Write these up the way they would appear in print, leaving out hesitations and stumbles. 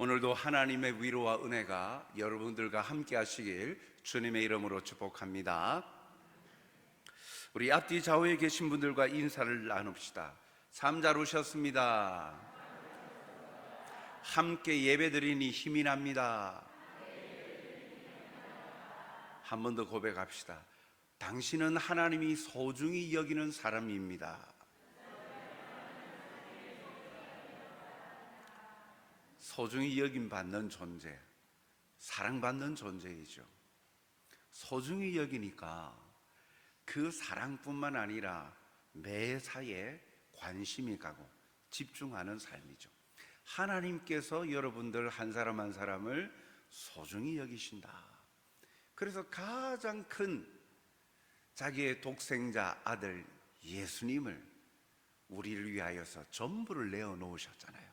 오늘도 하나님의 위로와 은혜가 여러분들과 함께 하시길 주님의 이름으로 축복합니다. 우리 앞뒤 좌우에 계신 분들과 인사를 나눕시다. 참 잘 오셨습니다. 함께 예배드리니 힘이 납니다. 한 번 더 고백합시다. 당신은 하나님이 소중히 여기는 사람입니다. 소중히 여김받는 존재, 사랑받는 존재이죠. 소중히 여기니까 그 사랑뿐만 아니라 매사에 관심이 가고 집중하는 삶이죠. 하나님께서 여러분들 한 사람 한 사람을 소중히 여기신다. 그래서 가장 큰 자기의 독생자 아들 예수님을 우리를 위하여서 전부를 내어놓으셨잖아요.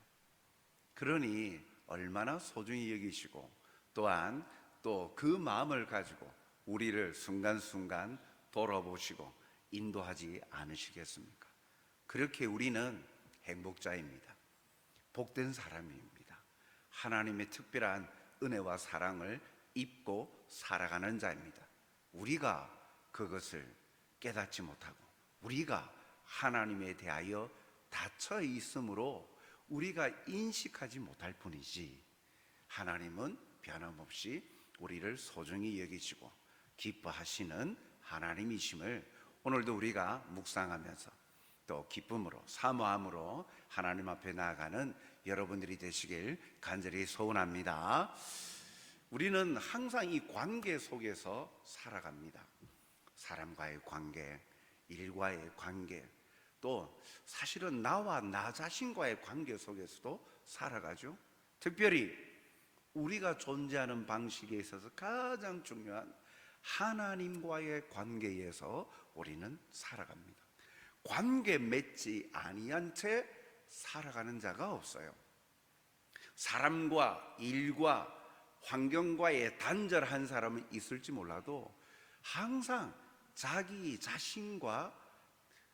그러니 얼마나 소중히 여기시고 또한 또 그 마음을 가지고 우리를 순간순간 돌아보시고 인도하지 않으시겠습니까? 그렇게 우리는 행복자입니다. 복된 사람입니다. 하나님의 특별한 은혜와 사랑을 입고 살아가는 자입니다. 우리가 그것을 깨닫지 못하고 우리가 하나님에 대하여 닫혀 있으므로 우리가 인식하지 못할 뿐이지, 하나님은 변함없이 우리를 소중히 여기시고 기뻐하시는 하나님이심을 오늘도 우리가 묵상하면서 또 기쁨으로 사모함으로 하나님 앞에 나아가는 여러분들이 되시길 간절히 소원합니다. 우리는 항상 이 관계 속에서 살아갑니다. 사람과의 관계, 일과의 관계, 또 사실은 나와 나 자신과의 관계 속에서도 살아가죠. 특별히 우리가 존재하는 방식에 있어서 가장 중요한 하나님과의 관계에서 우리는 살아갑니다. 관계 맺지 아니한 채 살아가는 자가 없어요. 사람과 일과 환경과의 단절한 사람은 있을지 몰라도 항상 자기 자신과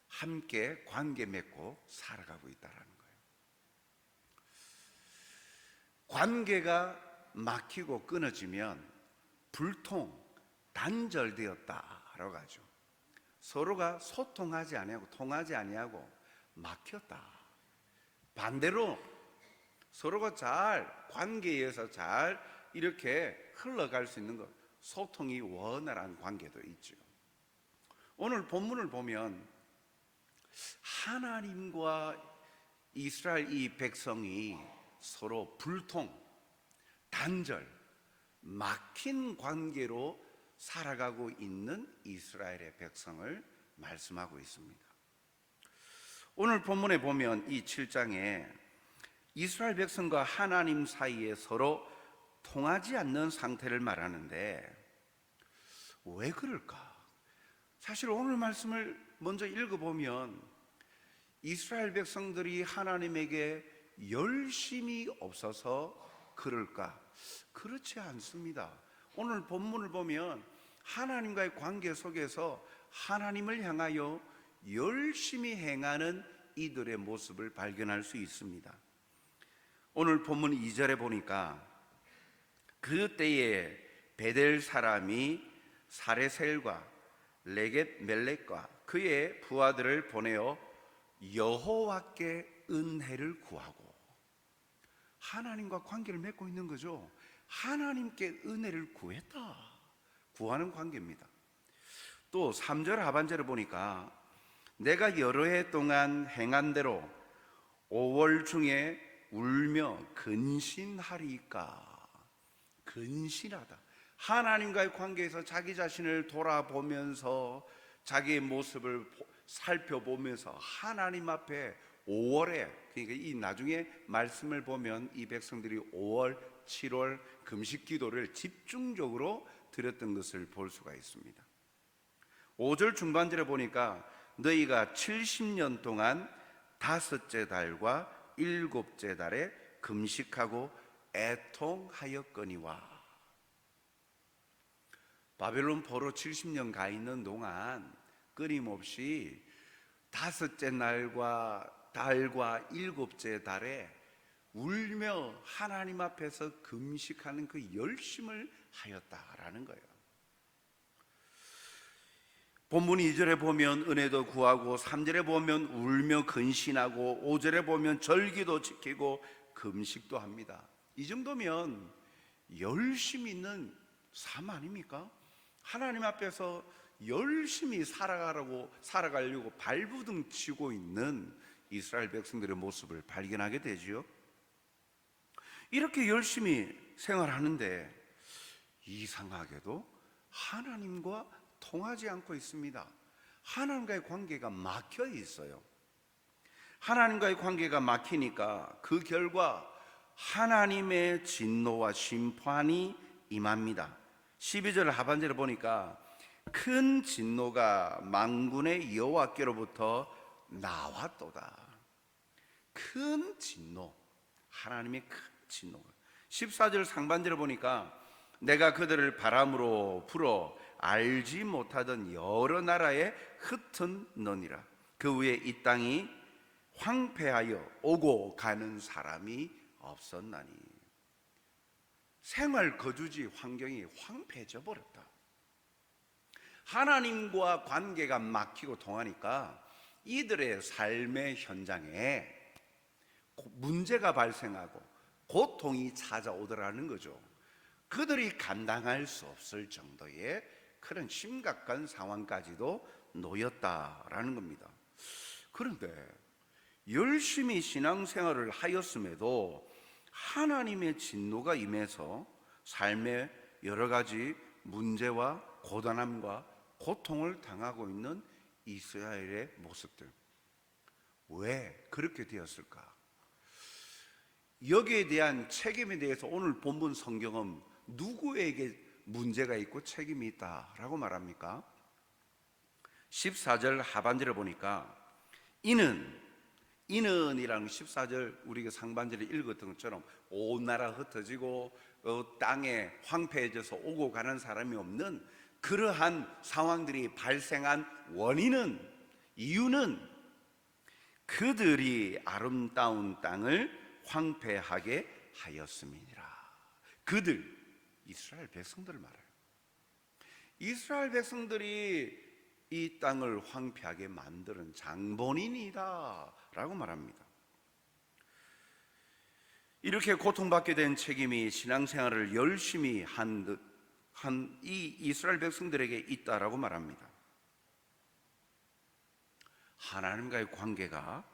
함께 관계 맺고 살아가고 있다는 거예요. 관계가 막히고 끊어지면 불통, 단절되었다라고 하죠. 서로가 소통하지 아니하고 통하지 아니하고 막혔다. 반대로 서로가 잘 관계에서 잘 이렇게 흘러갈 수 있는 것, 소통이 원활한 관계도 있죠. 오늘 본문을 보면 하나님과 이스라엘 이 백성이 서로 불통, 단절, 막힌 관계로 살아가고 있는 이스라엘의 백성을 말씀하고 있습니다. 오늘 본문에 보면 이 7장에 이스라엘 백성과 하나님 사이에 서로 통하지 않는 상태를 말하는데 왜 그럴까? 사실 오늘 말씀을 먼저 읽어보면 이스라엘 백성들이 하나님에게 열심이 없어서 그럴까? 그렇지 않습니다. 오늘 본문을 보면 하나님과의 관계 속에서 하나님을 향하여 열심히 행하는 이들의 모습을 발견할 수 있습니다. 오늘 본문 2절에 보니까 그때에 베델 사람이 사레셀과 레겟 멜렉과 그의 부하들을 보내어 여호와께 은혜를 구하고, 하나님과 관계를 맺고 있는 거죠. 하나님께 은혜를 구했다. 구하는 관계입니다. 또 3절 하반절을 보니까 내가 여러 해 동안 행한 대로 5월 중에 울며 근신하리까. 근신하다. 하나님과의 관계에서 자기 자신을 돌아보면서 자기의 모습을 살펴보면서 하나님 앞에 5월에, 그러니까 이 나중에 말씀을 보면 이 백성들이 5월, 7월 금식 기도를 집중적으로 드렸던 것을 볼 수가 있습니다. 5절 중반절에 보니까 너희가 70년 동안 5째 달과 7째 달에 금식하고 애통하였거니와. 바벨론 포로 70년 가 있는 동안 끊임없이 5째 날과 달과 7째 달에 울며 하나님 앞에서 금식하는 그 열심을 하였다라는 거예요. 본문 2절에 보면 은혜도 구하고, 3절에 보면 울며 근신하고, 5절에 보면 절기도 지키고 금식도 합니다. 이 정도면 열심히 있는 삶 아닙니까? 하나님 앞에서 열심히 살아가려고 발부둥 치고 있는 이스라엘 백성들의 모습을 발견하게 되지요. 이렇게 열심히 생활하는데 이상하게도 하나님과 통하지 않고 있습니다. 하나님과의 관계가 막혀 있어요. 하나님과의 관계가 막히니까 그 결과 하나님의 진노와 심판이 임합니다. 12절 하반절에 보니까 큰 진노가 만군의 여호와께로부터 나왔도다. 큰 진노, 하나님의 큰 진노가. 14절 상반절에 보니까 내가 그들을 바람으로 불어 알지 못하던 여러 나라에 흩어넣으니라. 그 위에 이 땅이 황폐하여 오고 가는 사람이 없었나니. 생활 거주지 환경이 황폐해져 버렸다. 하나님과 관계가 막히고 통하니까 이들의 삶의 현장에 문제가 발생하고 고통이 찾아오더라는 거죠. 그들이 감당할 수 없을 정도의 그런 심각한 상황까지도 놓였다라는 겁니다. 그런데 열심히 신앙생활을 하였음에도 하나님의 진노가 임해서 삶에 여러 가지 문제와 고단함과 고통을 당하고 있는 이스라엘의 모습들, 왜 그렇게 되었을까? 여기에 대한 책임에 대해서 오늘 본문 성경은 누구에게 문제가 있고 책임이 있다라고 말합니까? 14절 하반절에 보니까 이는이랑 14절 우리가 상반절에 읽었던 것처럼 온 나라 흩어지고 땅에 황폐해져서 오고 가는 사람이 없는 그러한 상황들이 발생한 이유는 그들이 아름다운 땅을 황폐하게 하였음이니라. 그들, 이스라엘 백성들을 말해요. 이스라엘 백성들이 이 땅을 황폐하게 만드는 장본인이다 라고 말합니다. 이렇게 고통받게 된 책임이 신앙생활을 열심히 한 이 이스라엘 백성들에게 있다라고 말합니다. 하나님과의 관계가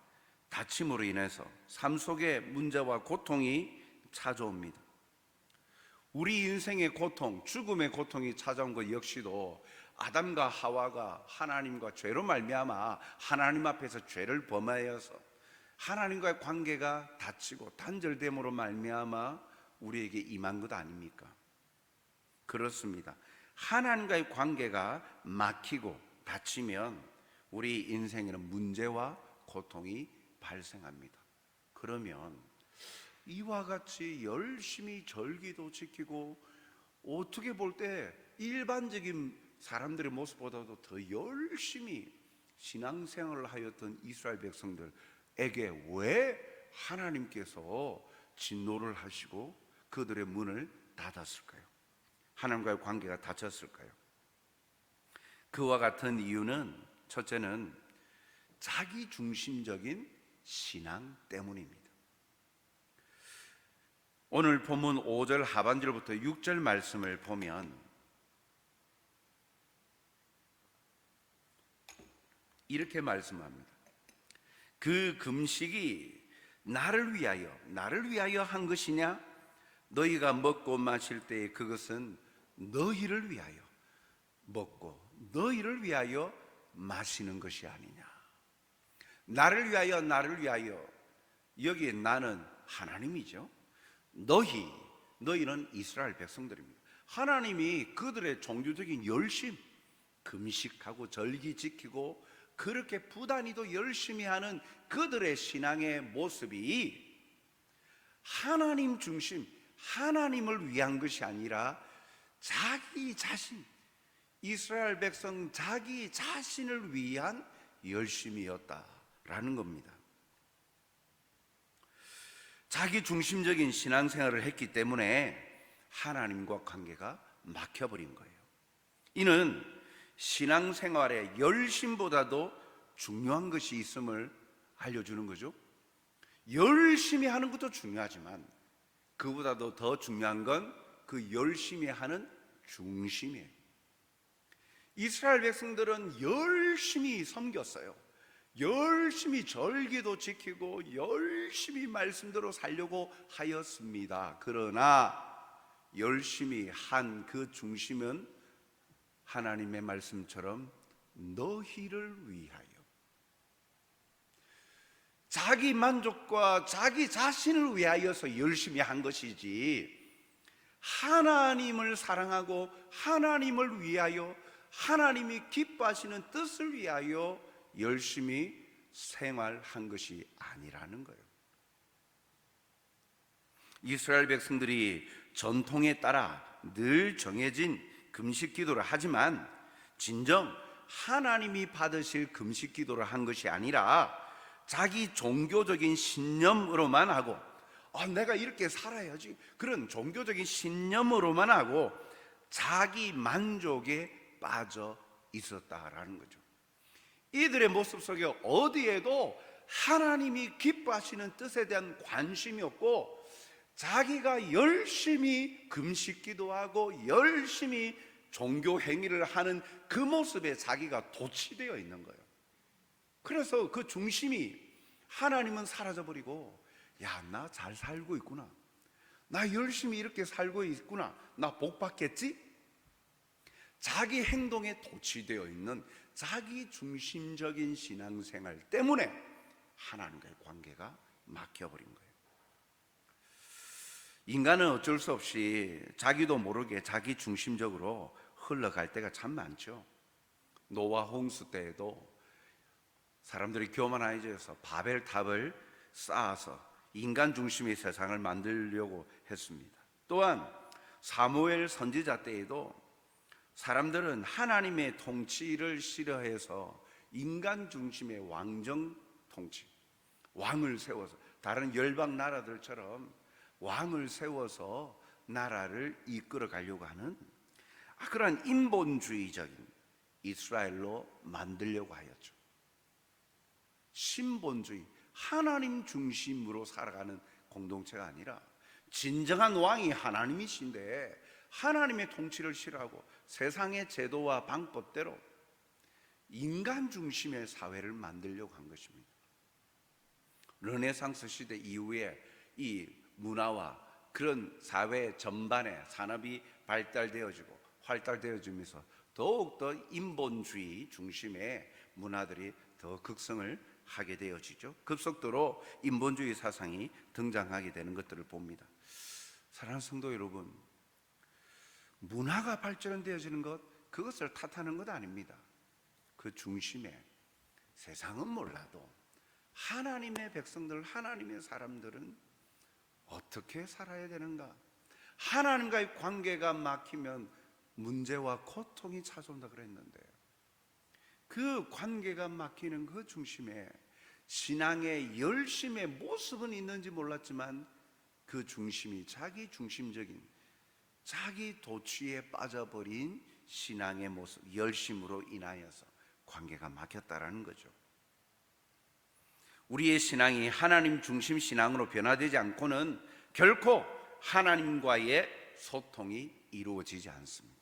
다침으로 인해서 삶 속에 문제와 고통이 찾아옵니다. 우리 인생의 고통, 죽음의 고통이 찾아온 것 역시도 아담과 하와가 하나님과 죄로 말미암아 하나님 앞에서 죄를 범하여서 하나님과의 관계가 닫히고 단절됨으로 말미암아 우리에게 임한 것 아닙니까? 그렇습니다. 하나님과의 관계가 막히고 닫히면 우리 인생에는 문제와 고통이 발생합니다. 그러면 이와 같이 열심히 절기도 지키고 어떻게 볼 때 일반적인 사람들의 모습보다도 더 열심히 신앙생활을 하였던 이스라엘 백성들에게 왜 하나님께서 진노를 하시고 그들의 문을 닫았을까요? 하나님과의 관계가 닫혔을까요? 그와 같은 이유는 첫째는 자기 중심적인 신앙 때문입니다. 오늘 본문 5절 하반절부터 6절 말씀을 보면 이렇게 말씀합니다. 그 금식이 나를 위하여 한 것이냐? 너희가 먹고 마실 때에 그것은 너희를 위하여 먹고 너희를 위하여 마시는 것이 아니냐. 나를 위하여 여기에 나는 하나님이죠. 너희는 이스라엘 백성들입니다. 하나님이 그들의 종교적인 열심, 금식하고 절기 지키고 그렇게 부단히도 열심히 하는 그들의 신앙의 모습이 하나님 중심, 하나님을 위한 것이 아니라 자기 자신, 이스라엘 백성 자기 자신을 위한 열심이었다라는 겁니다. 자기 중심적인 신앙생활을 했기 때문에 하나님과 관계가 막혀버린 거예요. 이는 신앙생활의 열심보다도 중요한 것이 있음을 알려주는 거죠. 열심히 하는 것도 중요하지만 그보다도 더 중요한 건 그 열심히 하는 중심이에요. 이스라엘 백성들은 열심히 섬겼어요. 열심히 절기도 지키고 열심히 말씀대로 살려고 하였습니다. 그러나 열심히 한 그 중심은 하나님의 말씀처럼 너희를 위하여, 자기 만족과 자기 자신을 위하여서 열심히 한 것이지 하나님을 사랑하고 하나님을 위하여 하나님이 기뻐하시는 뜻을 위하여 열심히 생활한 것이 아니라는 거예요. 이스라엘 백성들이 전통에 따라 늘 정해진 금식 기도를 하지만 진정 하나님이 받으실 금식 기도를 한 것이 아니라 자기 종교적인 신념으로만 하고 내가 이렇게 살아야지, 그런 종교적인 신념으로만 하고 자기 만족에 빠져 있었다라는 거죠. 이들의 모습 속에 어디에도 하나님이 기뻐하시는 뜻에 대한 관심이 없고 자기가 열심히 금식 기도하고 열심히 종교 행위를 하는 그 모습에 자기가 도취되어 있는 거예요. 그래서 그 중심이, 하나님은 사라져버리고 나 잘 살고 있구나, 나 열심히 이렇게 살고 있구나, 나 복 받겠지? 자기 행동에 도취되어 있는 자기 중심적인 신앙생활 때문에 하나님과의 관계가 막혀버린 거예요. 인간은 어쩔 수 없이 자기도 모르게 자기 중심적으로 흘러갈 때가 참 많죠. 노아 홍수 때에도 사람들이 교만해져서 바벨탑을 쌓아서 인간 중심의 세상을 만들려고 했습니다. 또한 사무엘 선지자 때에도 사람들은 하나님의 통치를 싫어해서 인간 중심의 왕정 통치, 왕을 세워서 다른 열방 나라들처럼 왕을 세워서 나라를 이끌어 가려고 하는 그러한 인본주의적인 이스라엘로 만들려고 하였죠. 신본주의, 하나님 중심으로 살아가는 공동체가 아니라 진정한 왕이 하나님이신데 하나님의 통치를 싫어하고 세상의 제도와 방법대로 인간 중심의 사회를 만들려고 한 것입니다. 르네상스 시대 이후에 이 문화와 그런 사회 전반의 산업이 발달되어지고 활달되어지면서 더욱더 인본주의 중심의 문화들이 더 극성을 하게 되어지죠. 급속도로 인본주의 사상이 등장하게 되는 것들을 봅니다. 사랑하는 성도 여러분, 문화가 발전되어지는 것, 그것을 탓하는 것 아닙니다. 그 중심에 세상은 몰라도 하나님의 백성들, 하나님의 사람들은 어떻게 살아야 되는가? 하나님과의 관계가 막히면 문제와 고통이 찾아온다 그랬는데 그 관계가 막히는 그 중심에 신앙의 열심의 모습은 있는지 몰랐지만 그 중심이 자기 중심적인, 자기 도취에 빠져버린 신앙의 모습, 열심으로 인하여서 관계가 막혔다라는 거죠. 우리의 신앙이 하나님 중심 신앙으로 변화되지 않고는 결코 하나님과의 소통이 이루어지지 않습니다.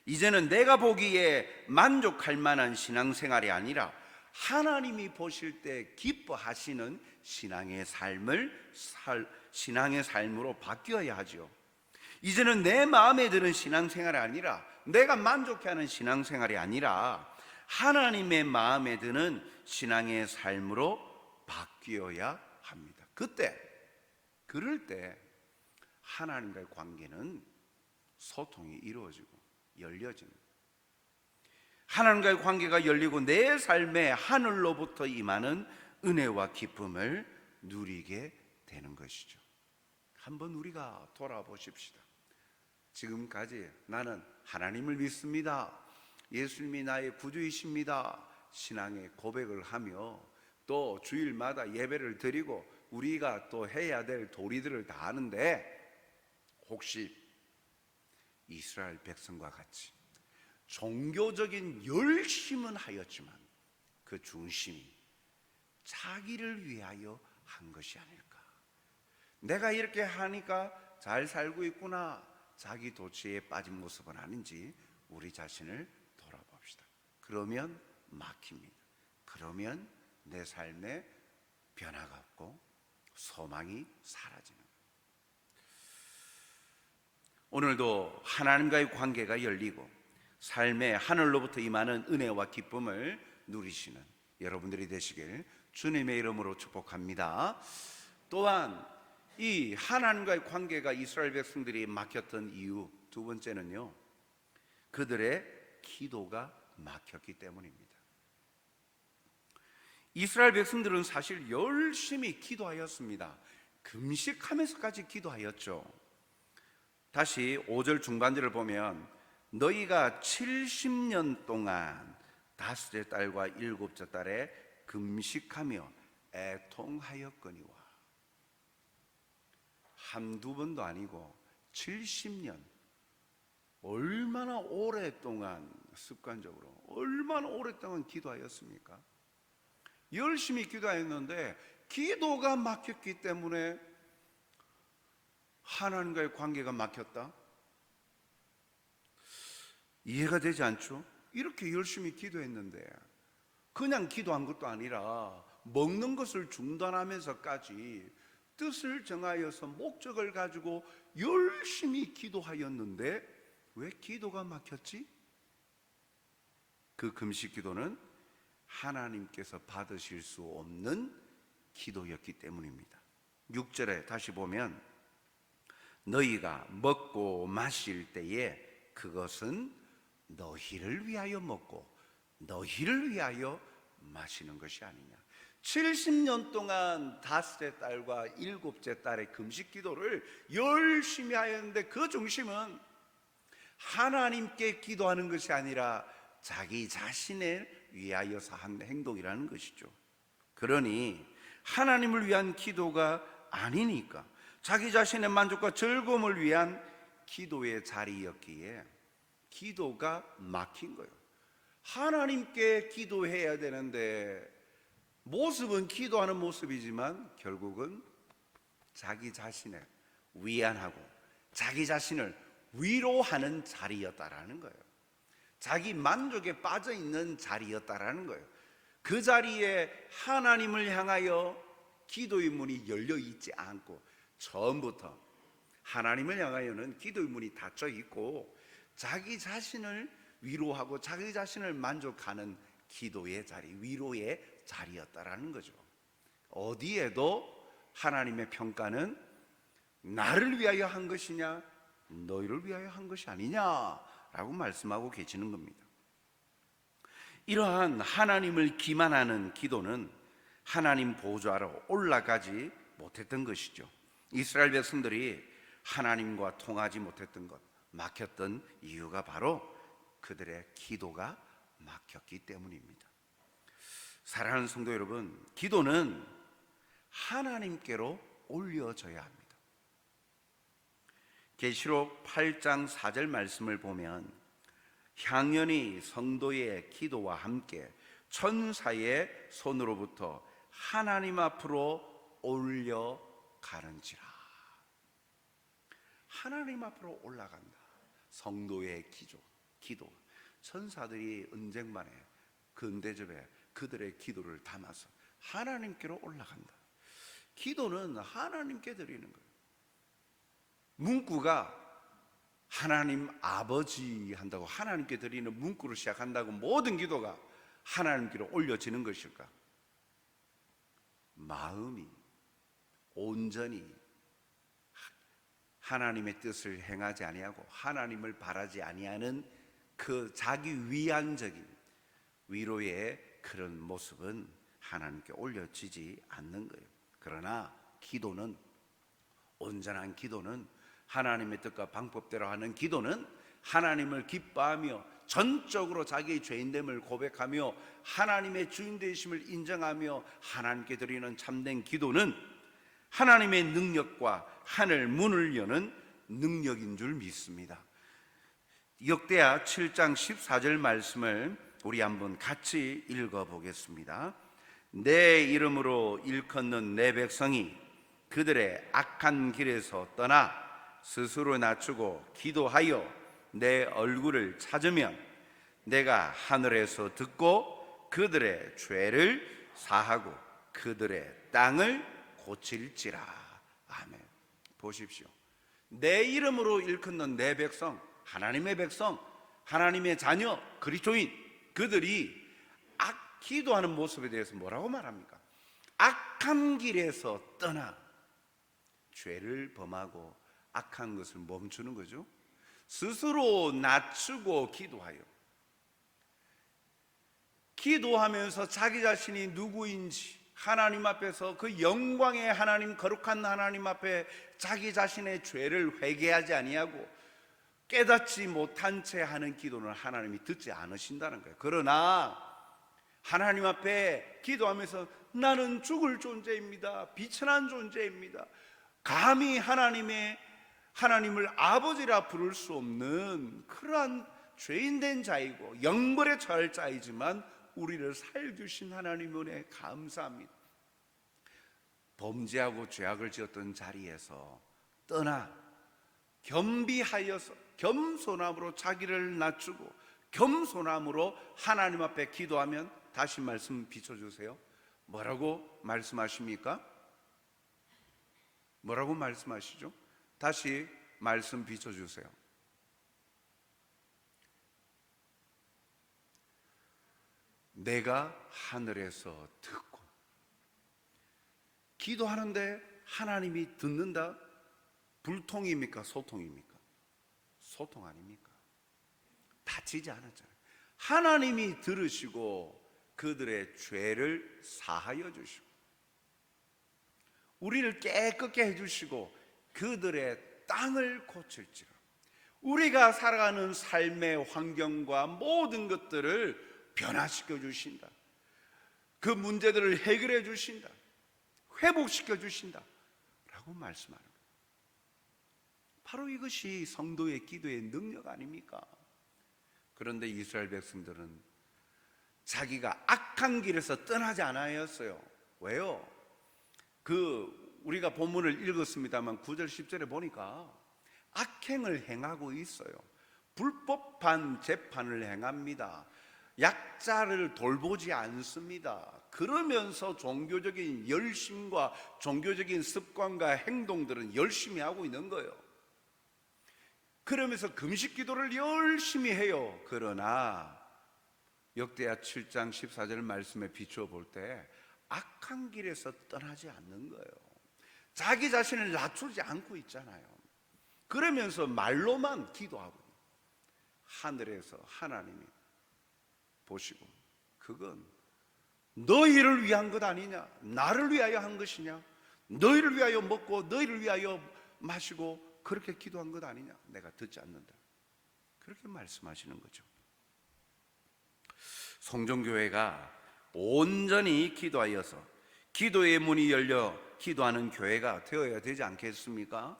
이제는 내가 보기에 만족할 만한 신앙생활이 아니라 하나님이 보실 때 기뻐하시는 신앙의 삶으로 바뀌어야 하죠. 이제는 내 마음에 드는 신앙생활이 아니라, 내가 만족해하는 신앙생활이 아니라 하나님의 마음에 드는 신앙의 삶으로 바뀌어야 합니다. 그럴 때 하나님과의 관계는 소통이 이루어지고 열려집니다. 하나님과의 관계가 열리고 내 삶에 하늘로부터 임하는 은혜와 기쁨을 누리게 되는 것이죠. 한번 우리가 돌아보십시다. 지금까지 나는 하나님을 믿습니다, 예수님이 나의 구주이십니다, 신앙의 고백을 하며 또 주일마다 예배를 드리고 우리가 또 해야 될 도리들을 다 하는데, 혹시 이스라엘 백성과 같이 종교적인 열심은 하였지만 그 중심이 자기를 위하여 한 것이 아닐까? 내가 이렇게 하니까 잘 살고 있구나, 자기 도취에 빠진 모습은 아닌지 우리 자신을 돌아봅시다. 그러면 막힙니다. 그러면 내 삶에 변화가 없고 소망이 사라지는 거예요. 오늘도 하나님과의 관계가 열리고 삶에 하늘로부터 임하는 은혜와 기쁨을 누리시는 여러분들이 되시길 주님의 이름으로 축복합니다. 또한 이 하나님과의 관계가 이스라엘 백성들이 막혔던 이유 두 번째는요, 그들의 기도가 막혔기 때문입니다. 이스라엘 백성들은 사실 열심히 기도하였습니다. 금식하면서까지 기도하였죠. 다시 5절 중반절을 보면 너희가 70년 동안 다섯째 달과 일곱째 달에 금식하며 애통하였거니와. 한두 번도 아니고 70년, 얼마나 오랫동안 습관적으로 얼마나 오랫동안 기도하였습니까? 열심히 기도하였는데 기도가 막혔기 때문에 하나님과의 관계가 막혔다? 이해가 되지 않죠? 이렇게 열심히 기도했는데 그냥 기도한 것도 아니라 먹는 것을 중단하면서까지 뜻을 정하여서 목적을 가지고 열심히 기도하였는데 왜 기도가 막혔지? 그 금식 기도는 하나님께서 받으실 수 없는 기도였기 때문입니다. 6절에 다시 보면 너희가 먹고 마실 때에 그것은 너희를 위하여 먹고 너희를 위하여 마시는 것이 아니냐. 70년 동안 다섯째 달과 일곱째 달의 금식 기도를 열심히 하였는데 그 중심은 하나님께 기도하는 것이 아니라 자기 자신을 위하여서 한 행동이라는 것이죠. 그러니 하나님을 위한 기도가 아니니까 자기 자신의 만족과 즐거움을 위한 기도의 자리였기에 기도가 막힌 거예요. 하나님께 기도해야 되는데 모습은 기도하는 모습이지만 결국은 자기 자신을 위안하고 자기 자신을 위로하는 자리였다라는 거예요. 자기 만족에 빠져 있는 자리였다라는 거예요. 그 자리에 하나님을 향하여 기도의 문이 열려 있지 않고 처음부터 하나님을 향하여는 기도의 문이 닫혀 있고 자기 자신을 위로하고 자기 자신을 만족하는 기도의 자리, 위로의 자리였다라는 거죠. 어디에도 하나님의 평가는 나를 위하여 한 것이냐 너희를 위하여 한 것이 아니냐라고 말씀하고 계시는 겁니다. 이러한 하나님을 기만하는 기도는 하나님 보좌로 올라가지 못했던 것이죠. 이스라엘 백성들이 하나님과 통하지 못했던 것, 막혔던 이유가 바로 그들의 기도가 막혔기 때문입니다. 사랑하는 성도 여러분, 기도는 하나님께로 올려져야 합니다. 계시록 8장 4절 말씀을 보면 향연이 성도의 기도와 함께 천사의 손으로부터 하나님 앞으로 올려가는지라. 하나님 앞으로 올라간다. 성도의 기도. 천사들이 은쟁반에 근대접에 그들의 기도를 담아서 하나님께로 올라간다. 기도는 하나님께 드리는 거예요. 문구가 하나님 아버지 한다고 하나님께 드리는 문구로 시작한다고 모든 기도가 하나님께로 올려지는 것일까? 마음이 온전히 하나님의 뜻을 행하지 아니하고 하나님을 바라지 아니하는 그 자기 위안적인 위로의 그런 모습은 하나님께 올려지지 않는 거예요. 그러나 기도는, 온전한 기도는, 하나님의 뜻과 방법대로 하는 기도는 하나님을 기뻐하며 전적으로 자기의 죄인됨을 고백하며 하나님의 주인 되심을 인정하며 하나님께 드리는 참된 기도는 하나님의 능력과 하늘 문을 여는 능력인 줄 믿습니다. 역대하 7장 14절 말씀을 우리 한번 같이 읽어보겠습니다. 내 이름으로 일컫는 내 백성이 그들의 악한 길에서 떠나 스스로 낮추고 기도하여 내 얼굴을 찾으면 내가 하늘에서 듣고 그들의 죄를 사하고 그들의 땅을 고칠지라. 아멘. 보십시오. 내 이름으로 일컫는 내 백성, 하나님의 백성, 하나님의 자녀, 그리스도인, 그들이 기도하는 모습에 대해서 뭐라고 말합니까? 악한 길에서 떠나 죄를 범하고 악한 것을 멈추는 거죠. 스스로 낮추고 기도하여, 기도하면서 자기 자신이 누구인지 하나님 앞에서 그 영광의 하나님, 거룩한 하나님 앞에 자기 자신의 죄를 회개하지 아니하고 깨닫지 못한 채 하는 기도는 하나님이 듣지 않으신다는 거예요. 그러나 하나님 앞에 기도하면서 나는 죽을 존재입니다, 비천한 존재입니다, 감히 하나님을 아버지라 부를 수 없는 그러한 죄인된 자이고 영벌에 처할 자이지만 우리를 살려주신 하나님 은혜에 감사합니다. 범죄하고 죄악을 지었던 자리에서 떠나 겸비하여서 겸손함으로 자기를 낮추고 겸손함으로 하나님 앞에 기도하면, 다시 말씀 비춰주세요. 뭐라고 말씀하십니까? 뭐라고 말씀하시죠? 다시 말씀 비춰주세요. 내가 하늘에서 듣고. 기도하는데 하나님이 듣는다? 불통입니까? 소통입니까? 소통 아닙니까? 다치지 않았잖아요. 하나님이 들으시고 그들의 죄를 사하여 주시고 우리를 깨끗게 해주시고 그들의 땅을 고칠지라. 우리가 살아가는 삶의 환경과 모든 것들을 변화시켜 주신다. 그 문제들을 해결해 주신다. 회복시켜 주신다 라고 말씀하는 거예요. 바로 이것이 성도의 기도의 능력 아닙니까? 그런데 이스라엘 백성들은 자기가 악한 길에서 떠나지 않았어요. 왜요? 우리가 본문을 읽었습니다만 9절 10절에 보니까 악행을 행하고 있어요. 불법한 재판을 행합니다. 약자를 돌보지 않습니다. 그러면서 종교적인 열심과 종교적인 습관과 행동들은 열심히 하고 있는 거예요. 그러면서 금식 기도를 열심히 해요. 그러나 역대하 7장 14절 말씀에 비추어 볼 때 악한 길에서 떠나지 않는 거예요. 자기 자신을 낮추지 않고 있잖아요. 그러면서 말로만 기도하고 하늘에서 하나님이 보시고 그건 너희를 위한 것 아니냐, 나를 위하여 한 것이냐, 너희를 위하여 먹고 너희를 위하여 마시고 그렇게 기도한 것 아니냐, 내가 듣지 않는다, 그렇게 말씀하시는 거죠. 성전교회가 온전히 기도하여서 기도의 문이 열려 기도하는 교회가 되어야 되지 않겠습니까?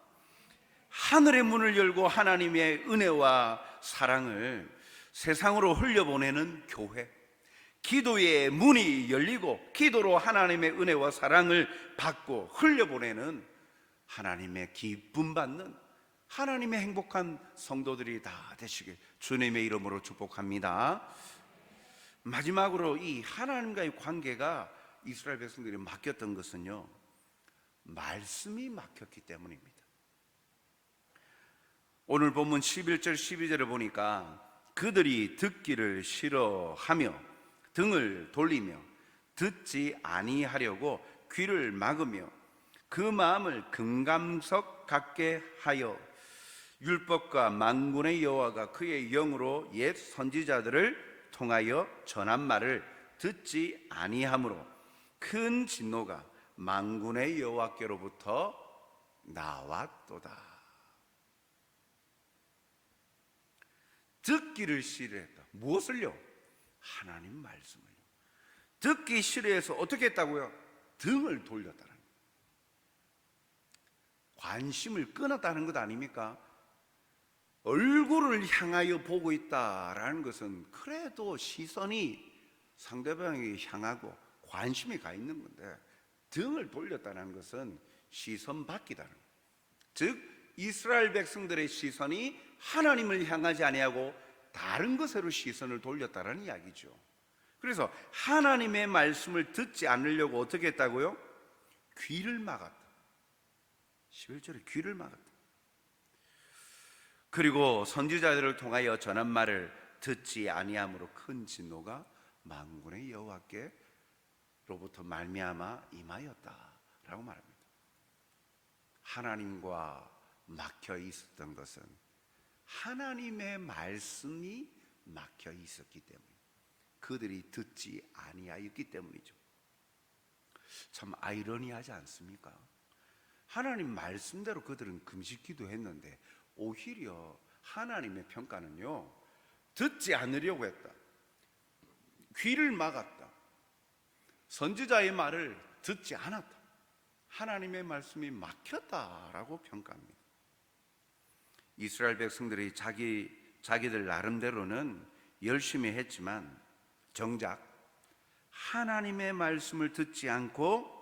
하늘의 문을 열고 하나님의 은혜와 사랑을 세상으로 흘려보내는 교회, 기도의 문이 열리고 기도로 하나님의 은혜와 사랑을 받고 흘려보내는 하나님의 기쁨 받는 하나님의 행복한 성도들이 다 되시길 주님의 이름으로 축복합니다. 마지막으로 이 하나님과의 관계가 이스라엘 백성들이 막혔던 것은요, 말씀이 막혔기 때문입니다. 오늘 본문 11절 12절을 보니까 그들이 듣기를 싫어하며 등을 돌리며 듣지 아니하려고 귀를 막으며 그 마음을 금감석 같게 하여 율법과 만군의 여호와가 그의 영으로 옛 선지자들을 통하여 전한 말을 듣지 아니하므로 큰 진노가 만군의 여호와께로부터 나왔도다. 듣기를 싫어했다. 무엇을요? 하나님 말씀을요. 듣기 싫어해서 어떻게 했다고요? 등을 돌렸다는 거예요. 관심을 끊었다는 것 아닙니까? 얼굴을 향하여 보고 있다라는 것은 그래도 시선이 상대방에게 향하고 관심이 가 있는 건데, 등을 돌렸다는 것은 시선 바뀌다는 거예요. 즉 이스라엘 백성들의 시선이 하나님을 향하지 아니하고 다른 것으로 시선을 돌렸다는 이야기죠. 그래서 하나님의 말씀을 듣지 않으려고 어떻게 했다고요? 귀를 막았다. 11절에 귀를 막았다. 그리고 선지자들을 통하여 전한 말을 듣지 아니함으로 큰 진노가 만군의 여호와께로부터 말미암아 임하였다라고 말합니다. 하나님과 막혀 있었던 것은 하나님의 말씀이 막혀 있었기 때문에, 그들이 듣지 아니하였기 때문이죠. 참 아이러니하지 않습니까? 하나님 말씀대로 그들은 금식 기도했는데 오히려 하나님의 평가는요, 듣지 않으려고 했다, 귀를 막았다, 선지자의 말을 듣지 않았다, 하나님의 말씀이 막혔다라고 평가합니다. 이스라엘 백성들이 자기들 나름대로는 열심히 했지만 정작 하나님의 말씀을 듣지 않고,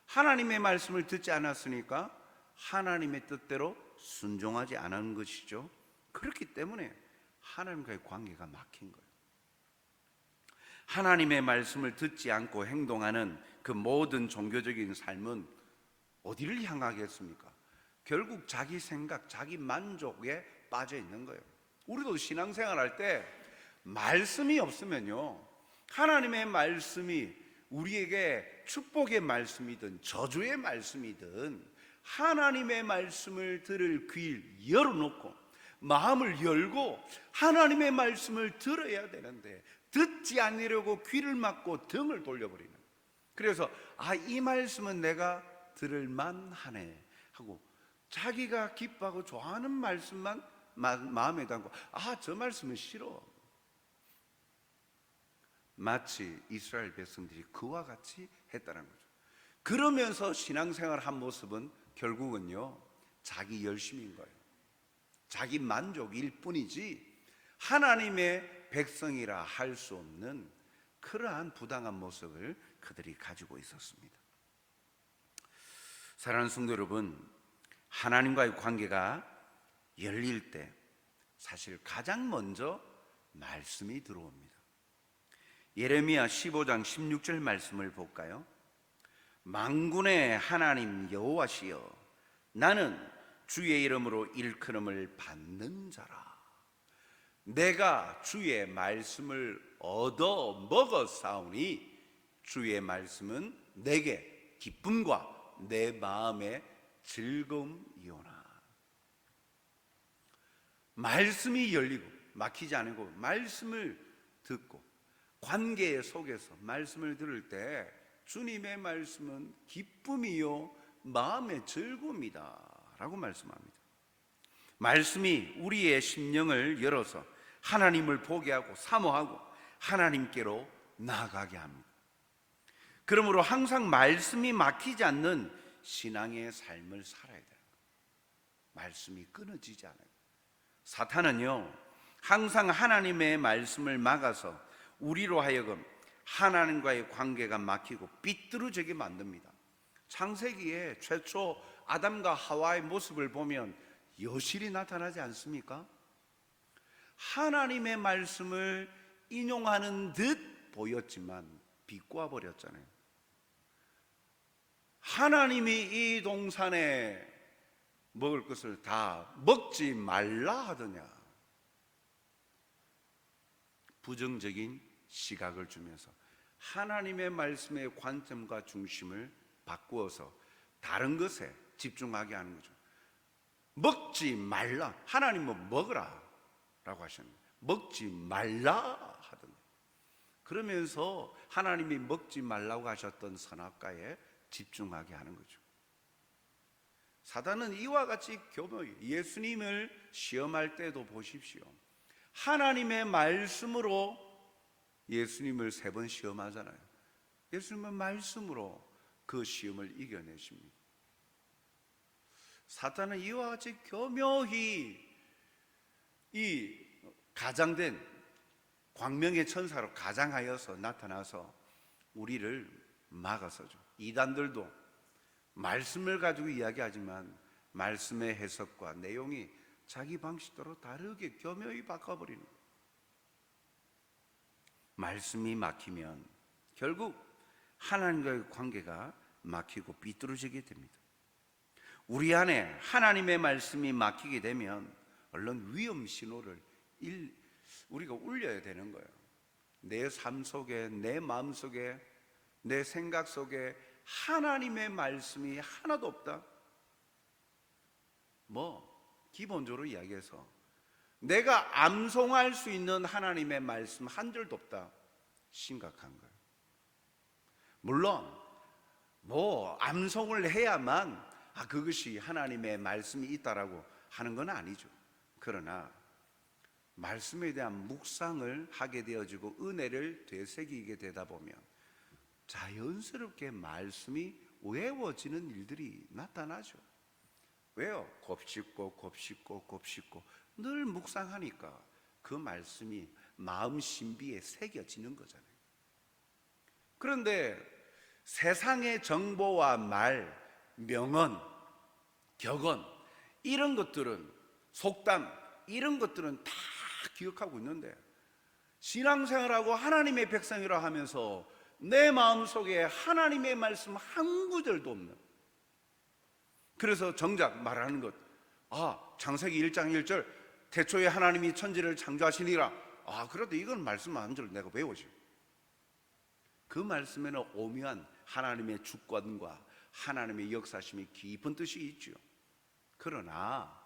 하나님의 말씀을 듣지 않았으니까 하나님의 뜻대로 순종하지 않은 것이죠. 그렇기 때문에 하나님과의 관계가 막힌 거예요. 하나님의 말씀을 듣지 않고 행동하는 그 모든 종교적인 삶은 어디를 향하겠습니까? 결국 자기 생각, 자기 만족에 빠져 있는 거예요. 우리도 신앙생활 할 때 말씀이 없으면요, 하나님의 말씀이 우리에게 축복의 말씀이든 저주의 말씀이든 하나님의 말씀을 들을 귀를 열어놓고 마음을 열고 하나님의 말씀을 들어야 되는데 듣지 않으려고 귀를 막고 등을 돌려버리는. 그래서 이 말씀은 내가 들을 만하네 하고 자기가 기뻐하고 좋아하는 말씀만 마음에 담고 저 말씀은 싫어. 마치 이스라엘 백성들이 그와 같이 했다는 거죠. 그러면서 신앙생활을 한 모습은 결국은요, 자기 열심인 거예요. 자기 만족일 뿐이지 하나님의 백성이라 할 수 없는 그러한 부당한 모습을 그들이 가지고 있었습니다. 사랑하는 성도 여러분, 하나님과의 관계가 열릴 때 사실 가장 먼저 말씀이 들어옵니다. 예레미야 15장 16절 말씀을 볼까요? 만군의 하나님 여호와시여, 나는 주의 이름으로 일컬음을 받는 자라. 내가 주의 말씀을 얻어 먹었사오니 주의 말씀은 내게 기쁨과 내 마음의 즐거움이오나. 말씀이 열리고 막히지 않고 말씀을 듣고 관계 속에서 말씀을 들을 때 주님의 말씀은 기쁨이요 마음의 즐거움이다 라고 말씀합니다. 말씀이 우리의 심령을 열어서 하나님을 보게 하고 사모하고 하나님께로 나아가게 합니다. 그러므로 항상 말씀이 막히지 않는 신앙의 삶을 살아야 돼요. 말씀이 끊어지지 않아요. 사탄은요, 항상 하나님의 말씀을 막아서 우리로 하여금 하나님과의 관계가 막히고 삐뚤어지게 만듭니다. 창세기에 최초 아담과 하와의 모습을 보면 여실히 나타나지 않습니까? 하나님의 말씀을 인용하는 듯 보였지만 비꼬아 버렸잖아요. 하나님이 이 동산에 먹을 것을 다 먹지 말라 하더냐. 부정적인 시각을 주면서 하나님의 말씀의 관점과 중심을 바꾸어서 다른 것에 집중하게 하는 거죠. 먹지 말라. 하나님은 먹으라 라고 하셨는데 먹지 말라 하던데, 그러면서 하나님이 먹지 말라고 하셨던 선악과에 집중하게 하는 거죠. 사단은 이와 같이 교묘히 예수님을 시험할 때도 보십시오. 하나님의 말씀으로 예수님을 3번 시험하잖아요. 예수님은 말씀으로 그 시험을 이겨내십니다. 사탄은 이와 같이 교묘히 이 가장된 광명의 천사로 가장하여서 나타나서 우리를 막아서죠. 이단들도 말씀을 가지고 이야기하지만 말씀의 해석과 내용이 자기 방식대로 다르게 교묘히 바꿔버리는 거예요. 말씀이 막히면 결국 하나님과의 관계가 막히고 삐뚤어지게 됩니다. 우리 안에 하나님의 말씀이 막히게 되면 얼른 위험 신호를 우리가 울려야 되는 거예요. 내 삶 속에, 내 마음 속에, 내 생각 속에 하나님의 말씀이 하나도 없다. 기본적으로 이야기해서 내가 암송할 수 있는 하나님의 말씀 한 줄도 없다. 심각한 거예요. 물론 암송을 해야만 그것이 하나님의 말씀이 있다라고 하는 건 아니죠. 그러나 말씀에 대한 묵상을 하게 되어지고 은혜를 되새기게 되다 보면 자연스럽게 말씀이 외워지는 일들이 나타나죠. 왜요? 곱씹고 늘 묵상하니까 그 말씀이 마음 신비에 새겨지는 거잖아요. 그런데 세상의 정보와 말, 명언, 격언 이런 것들은, 속담 이런 것들은 다 기억하고 있는데 신앙생활하고 하나님의 백성이라 하면서 내 마음속에 하나님의 말씀 한 구절도 없는, 그래서 정작 말하는 것, 창세기 1장 1절 태초에 하나님이 천지를 창조하시니라. 그래도 이건 말씀 한 줄 내가 외우지. 그 말씀에는 오묘한 하나님의 주권과 하나님의 역사심이 깊은 뜻이 있죠. 그러나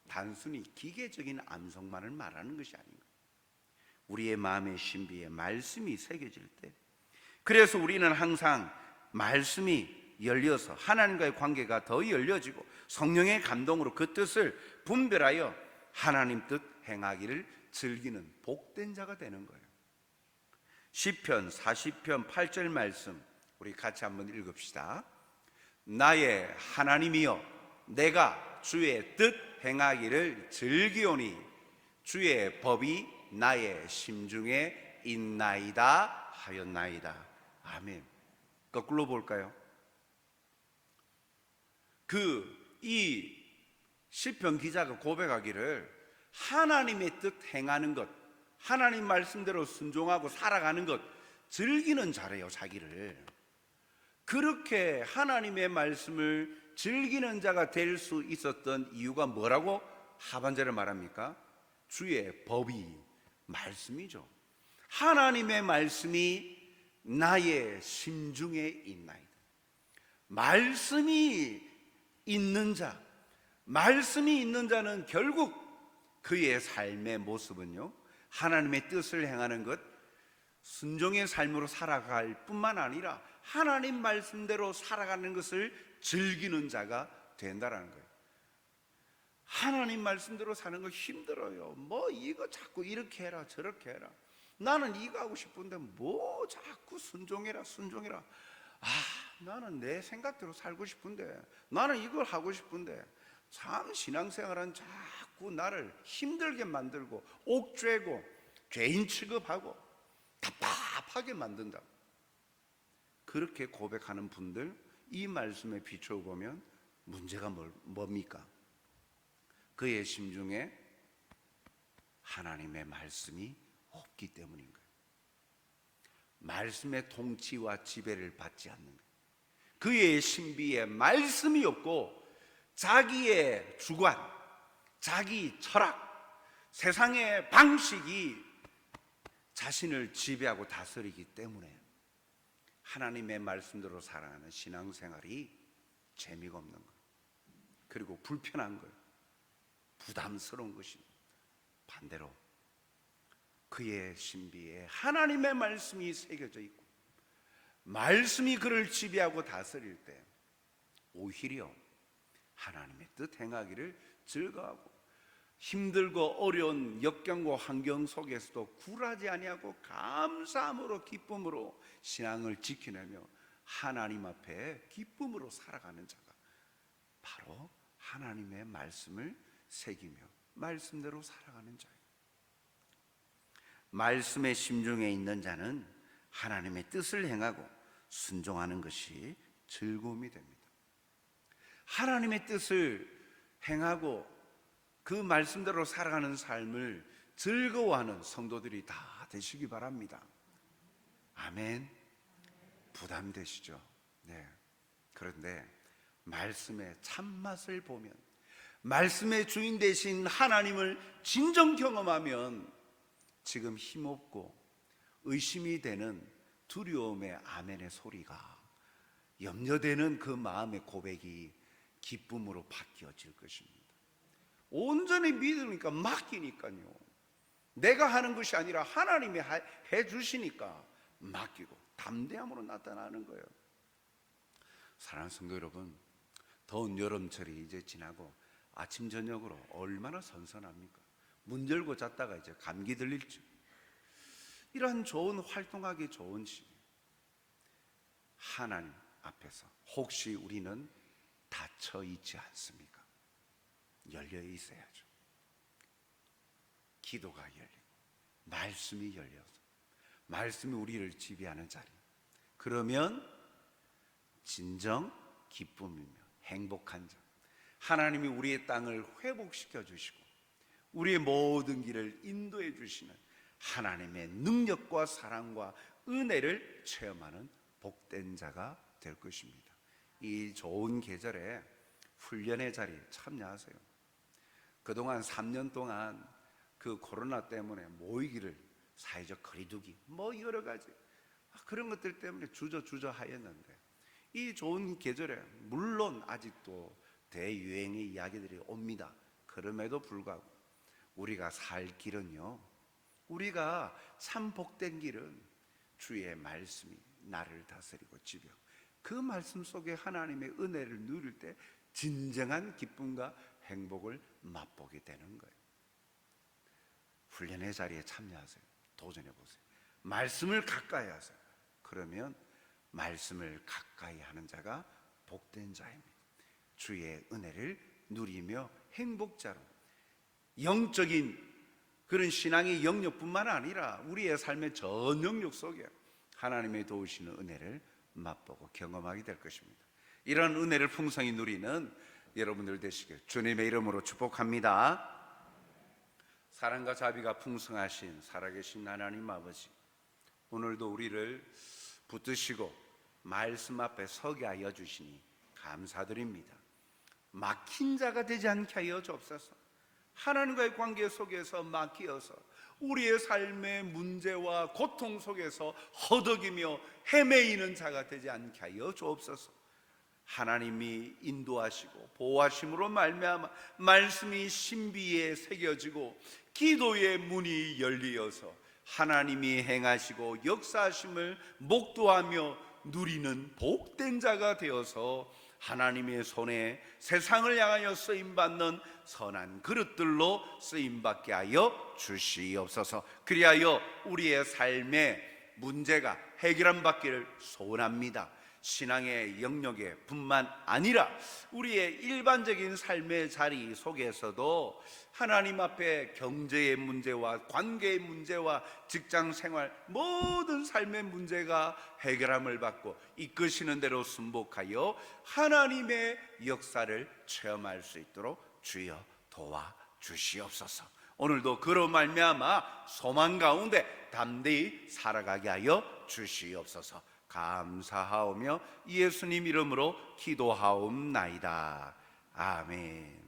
단순히 기계적인 암송만을 말하는 것이 아닙니다. 우리의 마음의 신비에 말씀이 새겨질 때, 그래서 우리는 항상 말씀이 열려서 하나님과의 관계가 더 열려지고 성령의 감동으로 그 뜻을 분별하여 하나님 뜻 행하기를 즐기는 복된 자가 되는 거예요. 시편 40편 8절 말씀 우리 같이 한번 읽읍시다. 나의 하나님이여, 내가 주의 뜻 행하기를 즐기오니 주의 법이 나의 심중에 있나이다 하였나이다. 아멘. 거꾸로 볼까요? 이 시편 기자가 고백하기를 하나님의 뜻 행하는 것, 하나님 말씀대로 순종하고 살아가는 것 즐기는 자래요. 자기를 그렇게 하나님의 말씀을 즐기는 자가 될 수 있었던 이유가 뭐라고 하반절에 말합니까? 주의 법이, 말씀이죠. 하나님의 말씀이 나의 심중에 있나이다. 말씀이 있는 자, 말씀이 있는 자는 결국 그의 삶의 모습은요, 하나님의 뜻을 행하는 것, 순종의 삶으로 살아갈 뿐만 아니라 하나님 말씀대로 살아가는 것을 즐기는 자가 된다라는 거예요. 하나님 말씀대로 사는 거 힘들어요. 이거 자꾸 이렇게 해라 저렇게 해라. 나는 이거 하고 싶은데 자꾸 순종해라. 나는 내 생각대로 살고 싶은데, 나는 이걸 하고 싶은데. 참 신앙생활은 자꾸 나를 힘들게 만들고 옥죄고 죄인 취급하고 답답하게 만든다. 그렇게 고백하는 분들, 이 말씀에 비추어 보면 문제가 뭡니까? 그의 심중에 하나님의 말씀이 없기 때문인 거예요. 말씀의 통치와 지배를 받지 않는 거예요. 그의 신비에 말씀이 없고 자기의 주관, 자기 철학, 세상의 방식이 자신을 지배하고 다스리기 때문에 하나님의 말씀대로 살아가는 신앙생활이 재미가 없는 거예요. 그리고 불편한 거예요. 부담스러운 것입니다. 반대로 그의 신비에 하나님의 말씀이 새겨져 있고 말씀이 그를 지배하고 다스릴 때 오히려 하나님의 뜻 행하기를 즐거워하고 힘들고 어려운 역경과 환경 속에서도 굴하지 아니하고 감사함으로 기쁨으로 신앙을 지키내며 하나님 앞에 기쁨으로 살아가는 자가 바로 하나님의 말씀을 새기며 말씀대로 살아가는 자예요. 말씀의 심중에 있는 자는 하나님의 뜻을 행하고 순종하는 것이 즐거움이 됩니다. 하나님의 뜻을 행하고 그 말씀대로 살아가는 삶을 즐거워하는 성도들이 다 되시기 바랍니다. 아멘. 부담되시죠? 네. 그런데 말씀의 참맛을 보면, 말씀의 주인 되신 하나님을 진정 경험하면 지금 힘없고 의심이 되는 두려움의 아멘의 소리가, 염려되는 그 마음의 고백이 기쁨으로 바뀌어질 것입니다. 온전히 믿으니까, 맡기니까요. 내가 하는 것이 아니라 하나님이 해주시니까 맡기고 담대함으로 나타나는 거예요. 사랑하는 성도 여러분, 더운 여름철이 이제 지나고 아침 저녁으로 얼마나 선선합니까? 문 열고 잤다가 이제 감기 들릴지, 이러한 좋은, 활동하기 좋은 시기, 하나님 앞에서 혹시 우리는 닫혀 있지 않습니까? 열려 있어야죠. 기도가 열리고 말씀이 열려서 말씀이 우리를 지배하는 자리, 그러면 진정 기쁨이며 행복한 자, 하나님이 우리의 땅을 회복시켜 주시고 우리의 모든 길을 인도해 주시는 하나님의 능력과 사랑과 은혜를 체험하는 복된 자가 될 것입니다. 이 좋은 계절에 훈련의 자리에 참여하세요. 그동안 3년 동안 그 코로나 때문에 모이기를, 사회적 거리두기, 뭐 여러 가지 그런 것들 때문에 주저주저 하였는데, 이 좋은 계절에 물론 아직도 대유행의 이야기들이 옵니다. 그럼에도 불구하고 우리가 살 길은요, 우리가 참 복된 길은 주의 말씀이 나를 다스리고 지배하고 그 말씀 속에 하나님의 은혜를 누릴 때 진정한 기쁨과 행복을 맛보게 되는 거예요. 훈련의 자리에 참여하세요. 도전해 보세요. 말씀을 가까이 하세요. 그러면 말씀을 가까이 하는 자가 복된 자입니다. 주의 은혜를 누리며 행복자로, 영적인 그런 신앙의 영역뿐만 아니라 우리의 삶의 전 영역 속에 하나님의 도우시는 은혜를 맛보고 경험하게 될 것입니다. 이런 은혜를 풍성히 누리는 여러분들 되시길 주님의 이름으로 축복합니다. 사랑과 자비가 풍성하신 살아계신 하나님 아버지, 오늘도 우리를 붙드시고 말씀 앞에 서게 하여 주시니 감사드립니다. 막힌 자가 되지 않게 하여 주옵소서. 하나님과의 관계 속에서 막히어서 우리의 삶의 문제와 고통 속에서 허덕이며 헤매이는 자가 되지 않게 하여 주옵소서. 하나님이 인도하시고 보호하심으로 말미암아 말씀이 신비에 새겨지고 기도의 문이 열리어서 하나님이 행하시고 역사하심을 목도하며 누리는 복된 자가 되어서 하나님의 손에 세상을 향하여 쓰임받는 선한 그릇들로 쓰임받게 하여 주시옵소서. 그리하여 우리의 삶의 문제가 해결함 받기를 소원합니다. 신앙의 영역에 뿐만 아니라 우리의 일반적인 삶의 자리 속에서도 하나님 앞에 경제의 문제와 관계의 문제와 직장 생활 모든 삶의 문제가 해결함을 받고 이끄시는 대로 순복하여 하나님의 역사를 체험할 수 있도록 주여 도와주시옵소서. 오늘도 그로 말미암아 소망 가운데 담대히 살아가게 하여 주시옵소서. 감사하오며 예수님 이름으로 기도하옵나이다. 아멘.